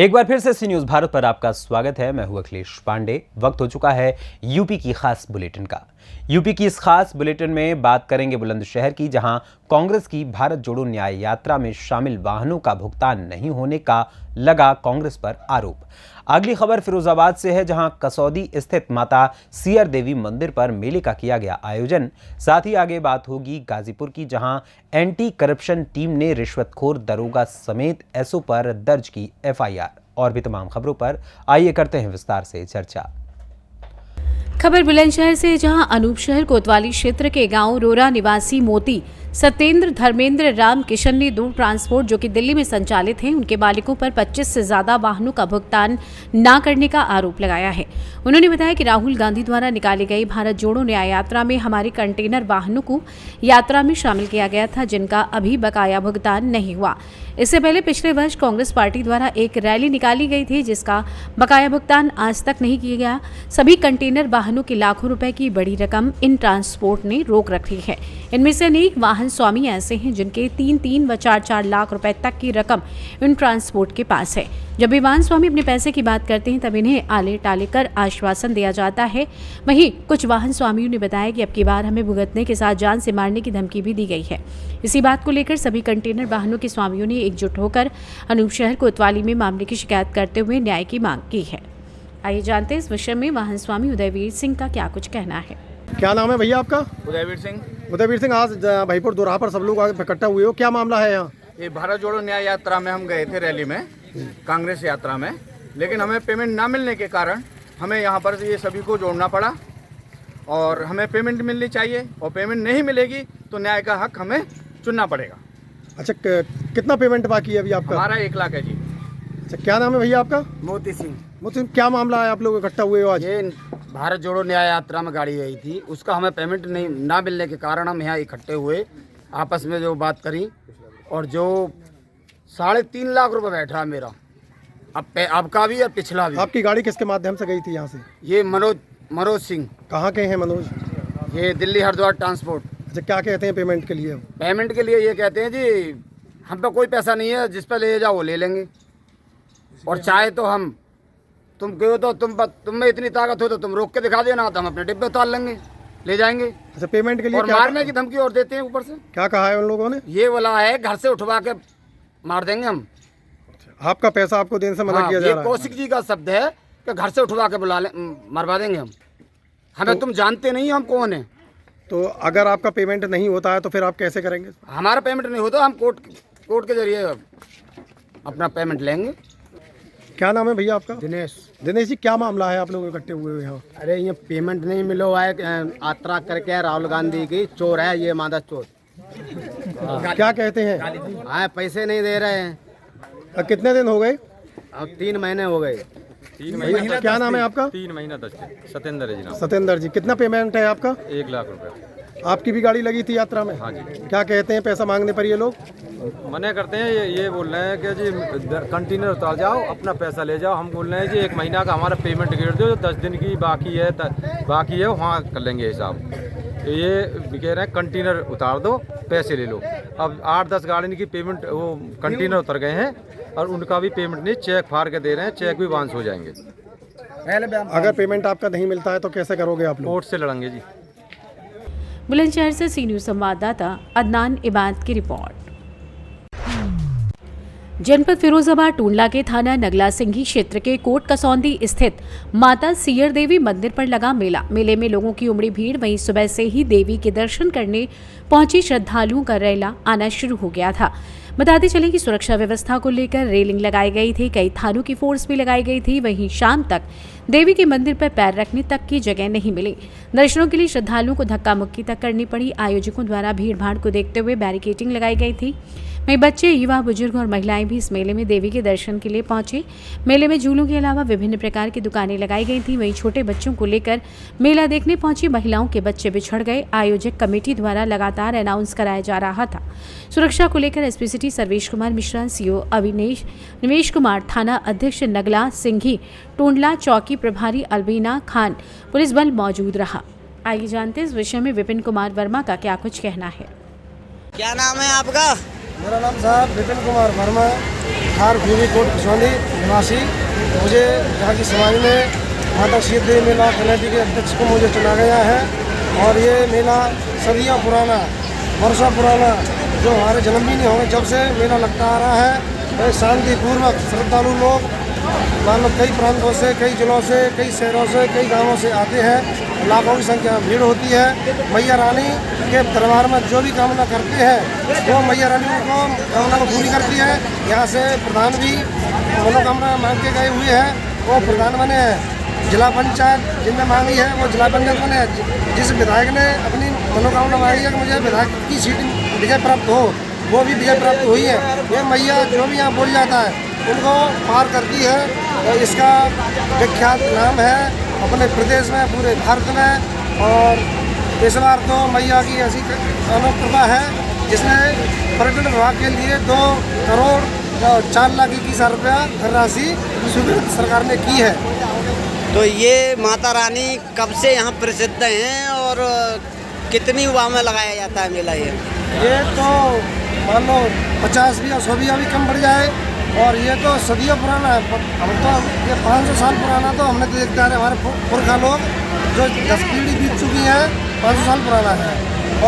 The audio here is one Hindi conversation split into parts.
एक बार फिर से सी न्यूज भारत पर आपका स्वागत है। मैं हूं अखिलेश पांडे। वक्त हो चुका है यूपी की खास बुलेटिन का। यूपी की इस खास बुलेटिन में बात करेंगे बुलंदशहर की, जहां कांग्रेस की भारत जोड़ो न्याय यात्रा में शामिल वाहनों का भुगतान नहीं होने का लगा कांग्रेस पर आरोप। अगली खबर फिरोजाबाद से है, जहां कसौदी स्थित माता सियर देवी मंदिर पर मेले का किया गया आयोजन। साथ ही आगे बात होगी गाजीपुर की, जहां एंटी करप्शन टीम ने रिश्वतखोर दरोगा समेत एसओ पर दर्ज की एफआईआर। और भी तमाम खबरों पर आइए करते हैं विस्तार से चर्चा। खबर बुलंदशहर से, जहां अनूप शहर कोतवाली क्षेत्र के गांव रोरा निवासी मोती सत्येंद्र धर्मेंद्र राम किशन ने दूर ट्रांसपोर्ट जो कि दिल्ली में संचालित हैं, उनके मालिकों पर 25 से ज्यादा वाहनों का भुगतान न करने का आरोप लगाया है। उन्होंने बताया कि राहुल गांधी द्वारा निकाली गई भारत जोड़ो न्याय यात्रा में हमारे कंटेनर वाहनों को यात्रा में शामिल किया गया था, जिनका अभी बकाया भुगतान नहीं हुआ। इससे पहले पिछले वर्ष कांग्रेस पार्टी द्वारा एक रैली निकाली गई थी, जिसका बकाया भुगतान आज तक नहीं किया गया। सभी कंटेनर वाहनों की लाखों रुपए की बड़ी रकम इन ट्रांसपोर्ट ने रोक रखी है। इनमें से अनेक वाहन स्वामी ऐसे हैं जिनके 3-3 व 4-4 लाख रुपए तक की रकम इन ट्रांसपोर्ट के पास है। जब भी वाहन स्वामी अपने पैसे की बात करते हैं, तब इन्हें आले टाले कर आश्वासन दिया जाता है। वहीं कुछ वाहन स्वामियों ने बताया कि अब की बार हमें भुगतने के साथ जान से मारने की धमकी भी दी गई है। इसी बात को लेकर सभी कंटेनर वाहनों के स्वामियों ने एकजुट होकर अनूप शहर कोतवाली में मामले की शिकायत करते हुए न्याय की मांग की है। आइए जानते हैं इस विषय में वाहन स्वामी उदयवीर सिंह का क्या कुछ कहना है। क्या नाम है भैया आपका? उदयवीर सिंह। उदयवीर सिंह, आज भाईपुर दोराहा पर सब लोग आगे इकट्ठा हुए हो, क्या मामला है यहाँ? ये भारत जोड़ो न्याय यात्रा में हम गए थे, रैली में, कांग्रेस यात्रा में, लेकिन हमें पेमेंट ना मिलने के कारण हमें यहाँ पर ये सभी को जोड़ना पड़ा और हमें पेमेंट मिलनी चाहिए, और पेमेंट नहीं मिलेगी तो न्याय का हक हमें चुनना पड़ेगा। अच्छा, कितना पेमेंट बाकी है अभी आपका? हमारा 1 लाख है जी। अच्छा, क्या नाम है भैया आपका? मोती सिंह। मोती सिंह, क्या मामला है, आप लोग इकट्ठा हुए हो आज? ये भारत जोड़ो न्याय यात्रा में गाड़ी आई थी, उसका हमें पेमेंट नहीं ना मिलने के कारण हम यहाँ इकट्ठे हुए, आपस में जो बात करी, और जो 3.5 लाख रुपए बैठ रहा मेरा, अब आपका भी और पिछला भी। आपकी गाड़ी किसके माध्यम से गई थी यहाँ से? ये मनोज सिंह। कहाँ के हैं मनोज? ये दिल्ली हरिद्वार ट्रांसपोर्ट। अच्छा, क्या कहते हैं पेमेंट के लिए? पेमेंट के लिए ये कहते हैं जी हम पे कोई पैसा नहीं है, जिस पे ले जाओ वो ले लेंगे, और चाहे तो हम तुम कहो तो तुम में इतनी ताकत हो तो तुम रोक के दिखा देना, तो हम अपने डिब्बे उतार लेंगे, ले जाएंगे। अच्छा, पेमेंट के लिए और क्या मारने की धमकी और देते हैं ऊपर से। क्या कहा है उन लोगों ने? ये बोला है घर से उठवा के मार देंगे हम। आपका पैसा आपको देने से मना किया जा रहा है? कौशिक जी का शब्द है कि घर से उठवा के मरवा देंगे हम। हमें तुम जानते नहीं हम कौन है। तो अगर आपका पेमेंट नहीं होता है तो फिर आप कैसे करेंगे? हमारा पेमेंट नहीं होता, हम कोर्ट के जरिए अपना पेमेंट लेंगे। क्या नाम है भैया आपका? दिनेश। दिनेश जी, क्या मामला है, आप लोग इकट्ठे हुए हो यहाँ? अरे ये पेमेंट नहीं मिलो है, यात्रा करके राहुल गांधी की चोर है, ये मादा चोर। क्या कहते हैं? हाँ, पैसे नहीं दे रहे हैं। कितने दिन हो गए? अब 3 महीने हो गए। 3 महीना। क्या नाम है आपका? 3 महीना 10 दिन। सत्येंद्र है जी नाम। सत्येंद्र जी, कितना पेमेंट है आपका? 1 लाख रुपए। आपकी भी गाड़ी लगी थी यात्रा में? हाँ जी। क्या कहते हैं पैसा मांगने पर ये लोग? मना करते हैं, ये बोल रहे हैं कि जी कंटेनर उतार जाओ, अपना पैसा ले जाओ। हम बोल रहे हैं जी 1 महीना का हमारा पेमेंट गिर दो, 10 दिन की बाकी है वहाँ कर लेंगे हिसाब। तो ये कह रहे हैं कंटेनर उतार दो, पैसे ले लो। अब 8-10 गाड़ी की पेमेंट, वो कंटेनर उतर गए हैं और उनका भी पेमेंट नहीं, चेक फाड़ के दे रहे हैं, चेक भी बाउंस हो जाएंगे। अगर पेमेंट आपका नहीं मिलता है तो कैसे करोगे आप लोग? कोर्ट से लड़ेंगे जी। बुलंदशहर से सी न्यूज संवाददाता अदनान इबाद की रिपोर्ट। जनपद फिरोजाबाद टूंडला के थाना नगला सिंघी क्षेत्र के कोट कसौंदी स्थित माता सियर देवी मंदिर पर लगा मेला। मेले में लोगों की उमड़ी भीड़, वहीं सुबह से ही देवी के दर्शन करने पहुंचे श्रद्धालुओं का रैला आना शुरू हो गया था। बताते चले कि सुरक्षा व्यवस्था को लेकर रेलिंग लगाई गई थी, कई थानों की फोर्स भी लगाई गई थी। वहीं शाम तक देवी के मंदिर पर पैर रखने तक की जगह नहीं मिली। दर्शनों के लिए श्रद्धालुओं को धक्का मुक्की तक करनी पड़ी। आयोजकों द्वारा भीड़ भाड़ को देखते हुए बैरिकेडिंग लगाई गई थी। वहीं बच्चे, युवा, बुजुर्ग और महिलाएं भी इस मेले में देवी के दर्शन के लिए पहुंचे। मेले में झूलों के अलावा विभिन्न प्रकार की दुकानें लगाई गई थी। वहीं छोटे बच्चों को लेकर मेला देखने पहुंची महिलाओं के बच्चे बिछड़ गए। आयोजक कमेटी द्वारा लगातार अनाउंस कराया जा रहा था। सुरक्षा को लेकर SP city Sarvesh Kumar Mishra, CO निवेश कुमार, थाना अध्यक्ष नगला सिंघी, टूंडला चौकी प्रभारी अलबीना खान, पुलिस बल मौजूद रहा। आइए जानते हैं इस विषय में विपिन कुमार वर्मा का क्या कुछ कहना है। क्या नाम है आपका? मेरा नाम साहब विपिन कुमार वर्मा है। थार भूमि कोट कसौली निवासी। मुझे यहाँ की समाज में माता शीत देवी मेला कमेटी के अध्यक्ष को मुझे चुना गया है और ये मेला सदियों पुराना, वर्षों पुराना, जो हमारे जन्म भी नहीं होंगे जब से मेला लगता आ रहा है। एक शांतिपूर्वक श्रद्धालु लोग मान लो कई प्रांतों से, कई जिलों से, कई शहरों से, कई गांवों से आते हैं। लाखों की संख्या में भीड़ होती है। मैया रानी के दरबार में जो भी कामना करते हैं वो मैया रानी को कामना को पूरी करती है। यहाँ से प्रधान भी मनोकामना मांग के गए हुए हैं, वो प्रधान बने हैं। जिला पंचायत जिनने मांगी है वो जिला पंचायत बने हैं। जिस विधायक ने अपनी मनोकामना मांगी है कि मुझे विधायक की सीट विजय प्राप्त हो, वो भी विजय प्राप्त हुई है। ये मैया जो भी यहाँ बोल जाता है उनको पार करती है। तो इसका विख्यात नाम है अपने प्रदेश में, पूरे भारत में। और इस बार तो मैया की ऐसी अनोख कृपा है जिसने पर्यटन विभाग के लिए 2 करोड़ 4 लाख 21,000 रुपया धनराशि स्वीकृत सरकार ने की है। तो ये माता रानी कब से यहाँ प्रसिद्ध हैं और कितनी युवा में लगाया जाता है मेला ये तो मान लो 50 भी या 100 भी कम बढ़ जाए। और ये तो सदियों पुराना है। हम तो ये 500 साल पुराना तो हमने देखते आ रहे, हमारे पुरखा लोग जो 10 पीढ़ी बीत चुकी है 500 साल पुराना है।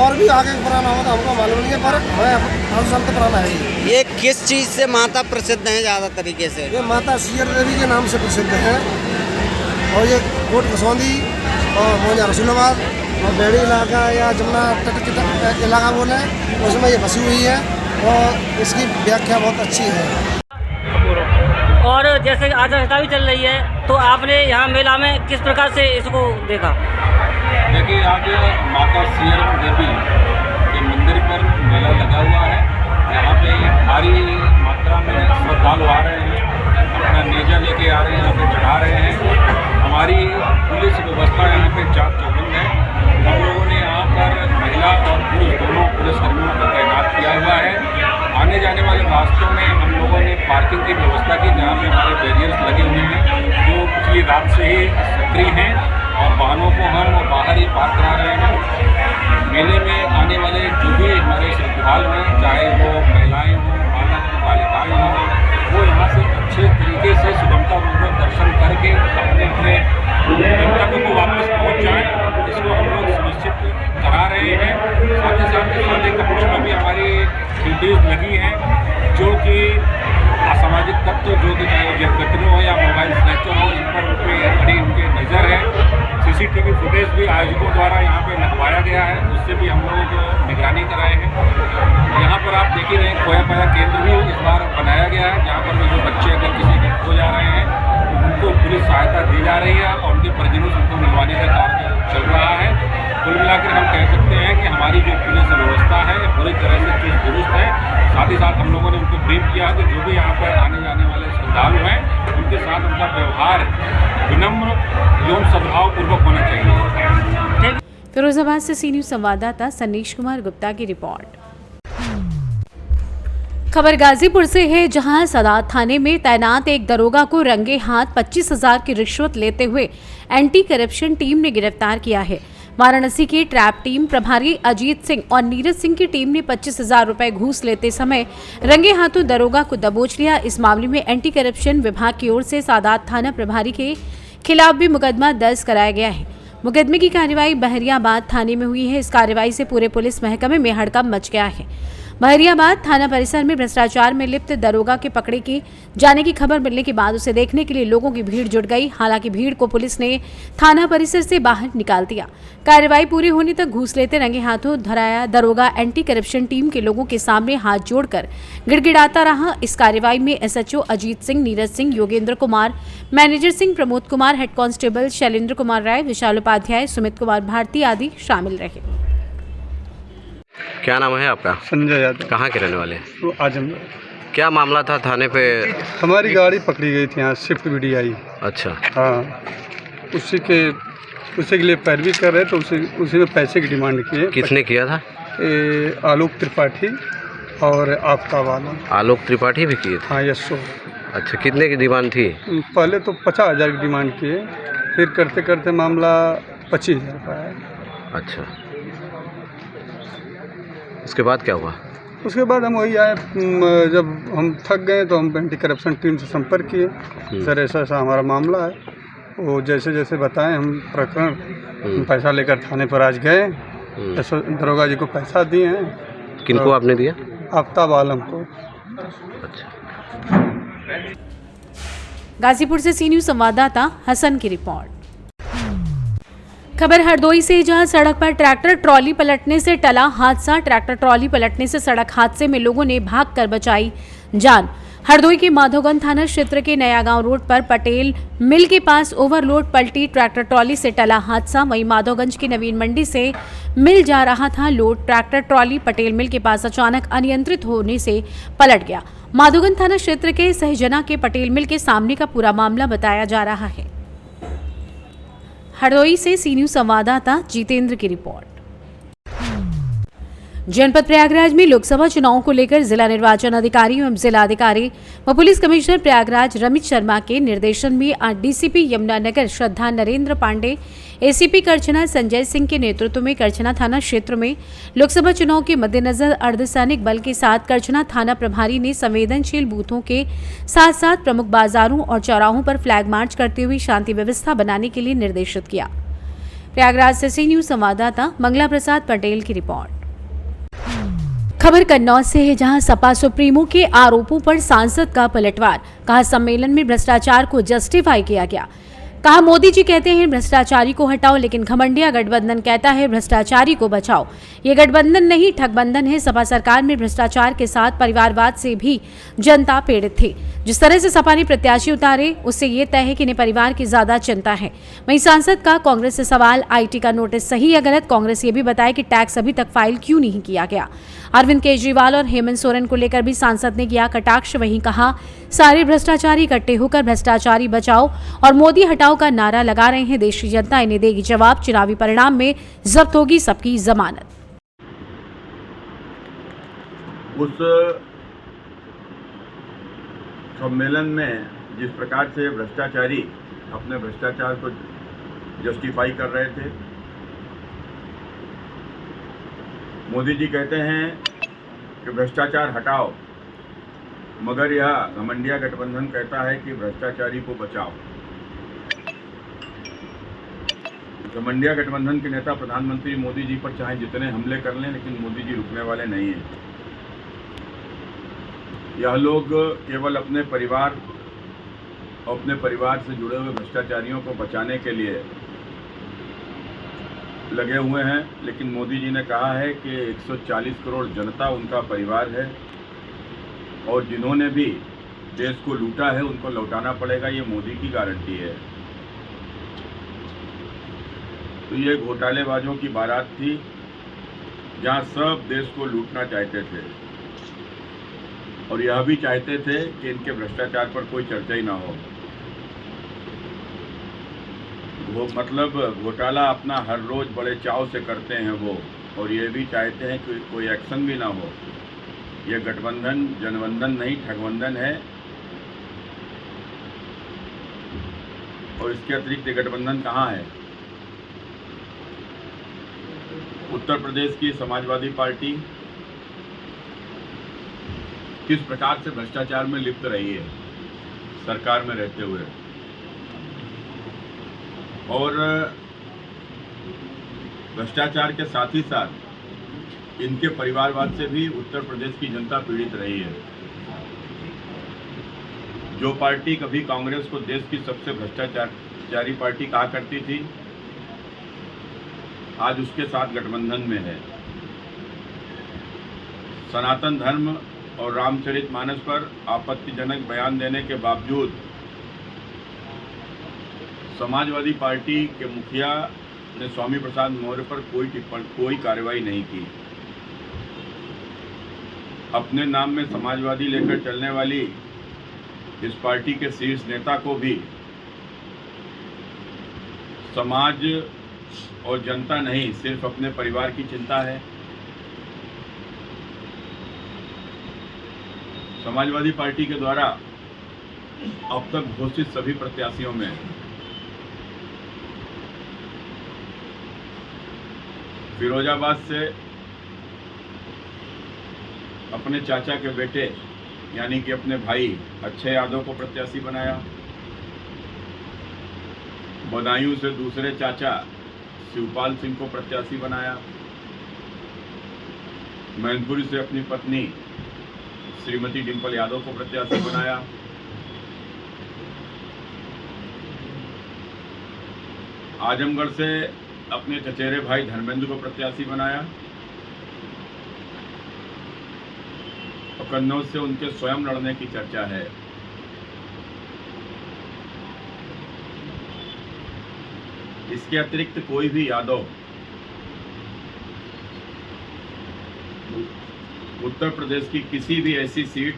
और भी आगे पुराना होगा तो हमको मालूम नहीं है, पर हमें 500 साल तो पुराना है ये किस चीज़ से माता प्रसिद्ध हैं ज़्यादा तरीके से? ये माता सियर देवी के नाम से प्रसिद्ध है। और ये कोट कसौंदी और मोजा रसूलाबाद और बेड़ी इलाका या जमुना तट के इलाका बोले उसमें ये बसी हुई है और इसकी व्याख्या बहुत अच्छी है। और जैसे आचार भी चल रही है तो आपने यहाँ मेला में किस प्रकार से इसको देखा? देखिए, आज माता सियर देवी के मंदिर पर मेला लगा हुआ है। यहाँ पे भारी मात्रा में श्रद्धालु आ रहे हैं, अपना नेजा लेके आ रहे हैं, यहाँ पे चढ़ा रहे हैं। हमारी पुलिस व्यवस्था यहाँ पे चाक चौबंद है। हम लोगों ने यहाँ पर महिला और पुरुष दोनों पुलिसकर्मियों को तैनात किया हुआ है। आने जाने वाले रास्तों में हम लोगों ने पार्किंग की व्यवस्था की, जहाँ पे हमारे बैरियर्स लगे हुए हैं जो पिछली रात से ही सक्रिय हैं और वाहनों को हम बाहर ही पार्क करा रहे हैं। मेले में आने वाले जो भी हमारे श्रद्धालु हैं, चाहे वो महिलाएं हों, बालिकाएं हों, वो यहाँ से अच्छे तरीके से सुगमतापूर्वक दर्शन करके अपने अपने गंतव्य को वापस पहुँच जाएँ, इसको हम लोग सुनिश्चित करा रहे हैं। साथ ही साथ सौदे कक्ष में भी हमारी ड्यूटीज लगी हैं, जो कि असामाजिक तत्व जो कि चाहे जेबकतरी हो या मोबाइल स्नैचर हो, इन पर कड़ी उनके नज़र है। CCTV फुटेज भी आयोजकों द्वारा यहाँ पे लगवाया गया है, उससे भी हम लोगों को निगरानी कराए हैं। यहाँ पर आप देख ही रहे हैं खोया पाया केंद्र भी इस बार बनाया गया है, जहाँ पर भी जो बच्चे अगर किसी के खो जा रहे हैं तो उनको पुलिस सहायता दी जा रही है और उनके परिजनों से उनको मिलवाने का कार्य चल रहा है। कुल मिलाकर हम कह सकते हैं कि हमारी जो पुलिस व्यवस्था है पूरी तरह से चुस्त दुरुस्त है। साथ ही साथ हम लोगों ने उनको ब्रीफ किया कि जो भी यहाँ पर आने जाने वाले श्रद्धालु हैं उनके साथ उनका व्यवहार विनम्र एवं सद्भावपूर्वक होना चाहिए। फिरोजाबाद से सी न्यूज संवाददाता सनीश कुमार गुप्ता की रिपोर्ट। खबर गाजीपुर से है, जहां सदात थाने में तैनात एक दरोगा को रंगे हाथ 25,000 की रिश्वत लेते हुए एंटी करप्शन टीम ने गिरफ्तार किया है। वाराणसी की ट्रैप टीम प्रभारी अजीत सिंह और नीरज सिंह की टीम ने 25,000 रुपए घूस लेते समय रंगे हाथों दरोगा को दबोच लिया। इस मामले में एंटी करप्शन विभाग की ओर से सादात थाना प्रभारी के खिलाफ भी मुकदमा दर्ज कराया गया है। मुकदमे की कार्रवाई बहरियाबाद थाने में हुई है। इस कार्रवाई से पूरे पुलिस महकमे में हड़कंप मच गया है। बहरियाबाद थाना परिसर में भ्रष्टाचार में लिप्त दरोगा के पकड़े की जाने की खबर मिलने के बाद उसे देखने के लिए लोगों की भीड़ जुट गई। हालांकि भीड़ को पुलिस ने थाना परिसर से बाहर निकाल दिया। कार्रवाई पूरी होने तक घूस लेते रंगे हाथों धराया दरोगा एंटी करप्शन टीम के लोगों के सामने हाथ जोड़कर गिड़गिड़ाता रहा। इस कार्रवाई में SHO Ajit Singh, Neeraj Singh, Yogendra Kumar, Manager Singh, Pramod Kumar, head constable Shailendra Kumar Rai, Vishal Upadhyay, Sumit Kumar Bharti आदि शामिल रहे। क्या नाम है आपका? संजय यादव। कहाँ के रहने वाले? तो आजमगढ़। क्या मामला था थाने पे? हमारी गाड़ी पकड़ी गई थी यहाँ, स्विफ्ट VDI। अच्छा। हाँ, उसी के लिए पैरवी कर रहे तो उसी में पैसे की डिमांड किए। किसने किया था? आलोक त्रिपाठी और आफ्ताब आलम। आलोक त्रिपाठी भी किए थे? हाँ, यस सो। अच्छा, कितने की डिमांड थी? पहले तो 50,000 की डिमांड किए, फिर करते करते मामला 25,000 का आया। अच्छा, उसके बाद क्या हुआ? उसके बाद हम वही आए, जब हम थक गए तो हम एंटी करप्शन टीम से संपर्क किए, सर ऐसा ऐसा हमारा मामला है। वो जैसे जैसे बताएं हम प्रकरण, हम पैसा लेकर थाने पर आज गए, दरोगा जी को पैसा दिए हैं। किनको आपने दिया? आफ्ताब आलम को। गाजीपुर से सी न्यूज संवाददाता हसन की रिपोर्ट। खबर हरदोई से, जहां सड़क पर ट्रैक्टर ट्रॉली पलटने से टला हादसा। ट्रैक्टर ट्रॉली पलटने से सड़क हादसे में लोगों ने भागकर बचाई जान। हरदोई के माधोगंज थाना क्षेत्र के नया गांव रोड पर पटेल मिल के पास ओवरलोड पलटी ट्रैक्टर ट्रॉली से टला हादसा। वहीं माधोगंज की नवीन मंडी से मिल जा रहा था लोड, ट्रैक्टर ट्रॉली पटेल मिल के पास अचानक अनियंत्रित होने से पलट गया। माधोगंज थाना क्षेत्र के सहजना के पटेल मिल के सामने का पूरा मामला बताया जा रहा है। हरदोई से सी न्यूज संवाददाता जितेंद्र की रिपोर्ट। जनपद प्रयागराज में लोकसभा चुनाव को लेकर जिला निर्वाचन अधिकारी एवं जिलाधिकारी व पुलिस कमिश्नर प्रयागराज रमित शर्मा के निर्देशन में आज डीसीपी यमुनानगर श्रद्धा नरेंद्र पांडे, एसीपी करछना संजय सिंह के नेतृत्व में करछना थाना क्षेत्र में लोकसभा चुनाव के मद्देनजर अर्धसैनिक बल के साथ करछना थाना प्रभारी ने संवेदनशील बूथों के साथ साथ प्रमुख बाजारों और चौराहों पर फ्लैग मार्च करते हुए शांति व्यवस्था बनाने के लिए निर्देशित किया। प्रयागराज से सी न्यूज संवाददाता मंगला प्रसाद पटेल की रिपोर्ट। खबर कन्नौज से है, जहां सपा सुप्रीमो के आरोपों पर सांसद का पलटवार। कहा सम्मेलन में भ्रष्टाचार को जस्टिफाई किया गया। कहा मोदी जी कहते हैं भ्रष्टाचारी को हटाओ, लेकिन घमंडिया गठबंधन कहता है भ्रष्टाचारी को बचाओ। ये गठबंधन नहीं ठगबंधन है। सपा सरकार में भ्रष्टाचार के साथ परिवारवाद से भी जनता पीड़ित थी। जिस तरह से सपा ने प्रत्याशी उतारे उससे ये तय है कि इन्हें परिवार की ज्यादा चिंता है। वहीं सांसद का कांग्रेस से सवाल, आईटी का नोटिस सही या गलत? कांग्रेस ये भी बताए कि टैक्स अभी तक फाइल क्यों नहीं किया गया। अरविंद केजरीवाल और हेमंत सोरेन को लेकर भी सांसद ने किया कटाक्ष। वहीं कहा सारे भ्रष्टाचारी इकट्ठे होकर भ्रष्टाचारी बचाओ और मोदी हटाओ का नारा लगा रहे हैं। देश की जनता इन्हें देगी जवाब। चुनावी परिणाम में जब्त होगी सबकी जमानत। उस सम्मेलन में जिस प्रकार से भ्रष्टाचारी अपने भ्रष्टाचार को जस्टिफाई कर रहे थे, मोदी जी कहते हैं कि भ्रष्टाचार हटाओ, मगर यह घमंडिया गठबंधन कहता है कि भ्रष्टाचारी को बचाओ। घमंडिया गठबंधन के नेता प्रधानमंत्री मोदी जी पर चाहे जितने हमले कर लें, लेकिन मोदी जी रुकने वाले नहीं हैं। यह लोग केवल अपने परिवार और अपने परिवार से जुड़े हुए भ्रष्टाचारियों को बचाने के लिए लगे हुए हैं, लेकिन मोदी जी ने कहा है कि 140 करोड़ जनता उनका परिवार है और जिन्होंने भी देश को लूटा है उनको लौटाना पड़ेगा, ये मोदी की गारंटी है। तो ये घोटालेबाजों की बारात थी जहां सब देश को लूटना चाहते थे और यह भी चाहते थे कि इनके भ्रष्टाचार पर कोई चर्चा ही ना हो। वो मतलब घोटाला अपना हर रोज बड़े चाव से करते हैं वो, और ये भी चाहते हैं कि कोई एक्शन भी ना हो। ये गठबंधन जनबंधन नहीं ठगबंधन है। और इसके अतिरिक्त ये गठबंधन कहाँ है? उत्तर प्रदेश की समाजवादी पार्टी किस प्रकार से भ्रष्टाचार में लिप्त रही है सरकार में रहते हुए, और भ्रष्टाचार के साथ ही साथ इनके परिवारवाद से भी उत्तर प्रदेश की जनता पीड़ित रही है। जो पार्टी कभी कांग्रेस को देश की सबसे भ्रष्टाचारी पार्टी कहा करती थी, आज उसके साथ गठबंधन में है। सनातन धर्म और रामचरितमानस पर आपत्तिजनक बयान देने के बावजूद समाजवादी पार्टी के मुखिया ने स्वामी प्रसाद मौर्य पर कोई कार्रवाई नहीं की। अपने नाम में समाजवादी लेकर चलने वाली इस पार्टी के शीर्ष नेता को भी समाज और जनता नहीं, सिर्फ अपने परिवार की चिंता है। समाजवादी पार्टी के द्वारा अब तक घोषित सभी प्रत्याशियों में फिरोजाबाद से अपने चाचा के बेटे यानी कि अपने भाई अक्षय यादव को प्रत्याशी बनाया। बदायूं से दूसरे चाचा शिवपाल सिंह को प्रत्याशी बनाया। मैनपुरी से अपनी पत्नी श्रीमती डिम्पल यादव को प्रत्याशी बनाया। आजमगढ़ से अपने चचेरे भाई धर्मेंद्र को प्रत्याशी बनाया और कन्नौज से उनके स्वयं लड़ने की चर्चा है। इसके अतिरिक्त कोई भी यादव उत्तर प्रदेश की किसी भी ऐसी सीट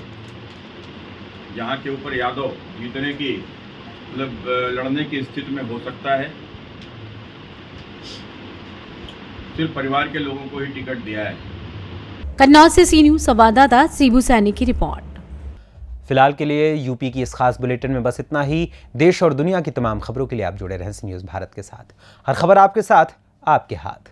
जहां के ऊपर यादव जीतने की मतलब लड़ने की स्थिति में हो सकता है, सिर्फ परिवार के लोगों को ही टिकट दिया है। कन्नौज से सी न्यूज़ संवाददाता सीबू सैनी की रिपोर्ट। फिलहाल के लिए यूपी की इस खास बुलेटिन में बस इतना ही। देश और दुनिया की तमाम खबरों के लिए आप जुड़े रहें सी न्यूज़ भारत के साथ। हर खबर आपके साथ, आपके हाथ।